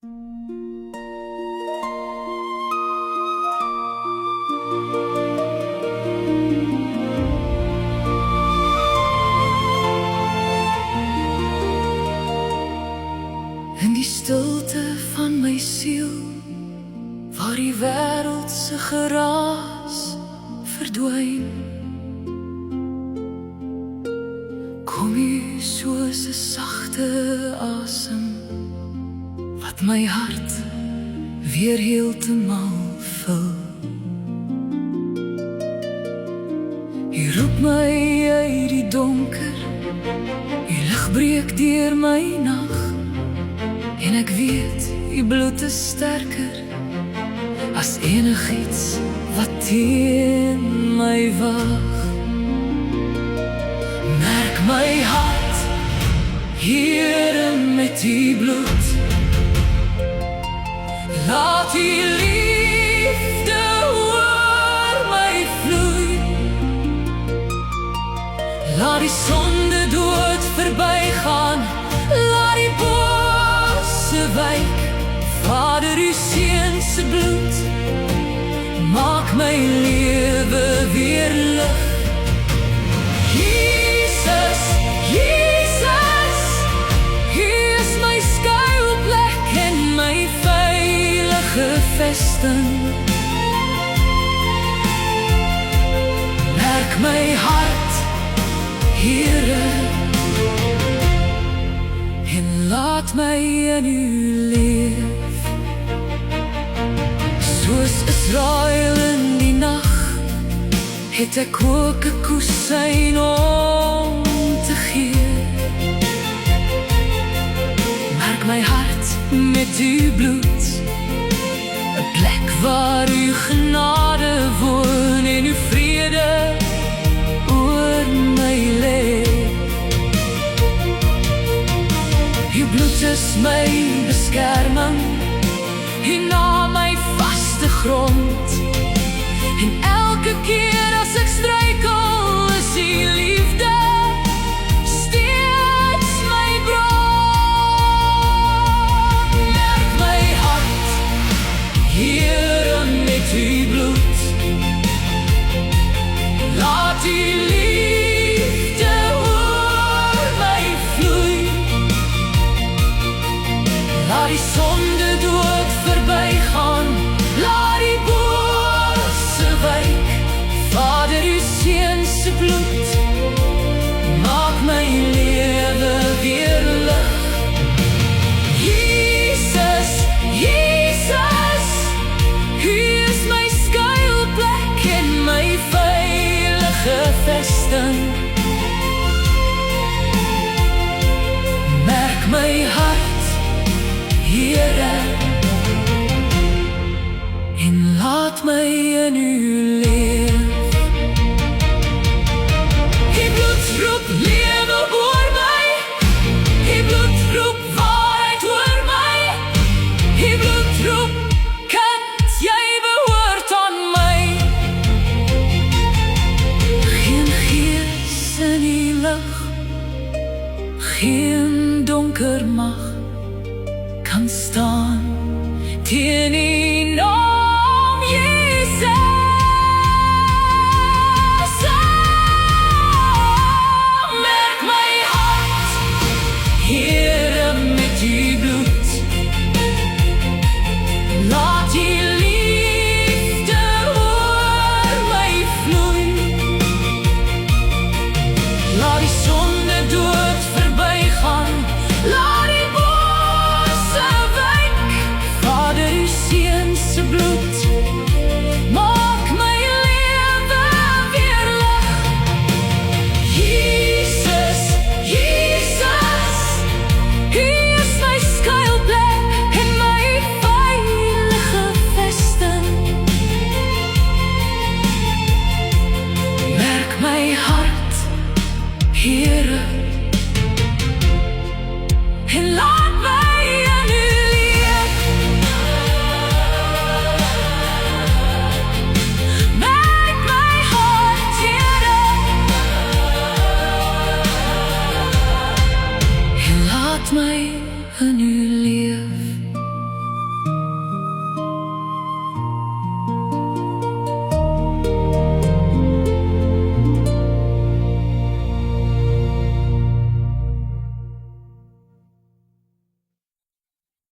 In die stilte van my siel, waar die wêreld se geraas verdwyn, kom U soos 'n sagte asem, wat my hart weer heeltemal vul. U roep my uit die donker, U lig breek deur my nag, en ek weet, U bloed is sterker as enigiets wat teen my wag. Merk my hart, Here, met U bloed. Laat U liefde oor my vloei. Laat die sonde dood verbygaan. Laat die bosse wyk. Vader, U Seun se bloed maak my lewe weer lig. Jesus, Jesus, U is my skuilplek en my veilige vesting. Merk my hart, Here, en laat my in U leef. Soos Israel in die nag, het ek ook 'n kusyn om te gee. Merk my hart met U bloed, 'n plek waar U genade woon en U vrede oor my leef. U bloed is my beskerming, U naam my vaste grond, en elke keer as ek struikel, is U liefde steeds my bron. Merk my hart, Here, met U bloed. Laat U liefde oor my vloei. Laat die sonde dood verbygaan. Laat die bosse wyk. Vader, U Seun se bloed maak my lewe weer lig. Jesus, Jesus, U is my skuilplek en my veilige vesting. Merk my hart, Here, en laat my in U leef. U bloed roep lewe oor my. U bloed roep waarheid oor my. U bloed roep, kind, jy behoort aan my. Geen gees in die lug, geen donker mag kan staan teen U naam.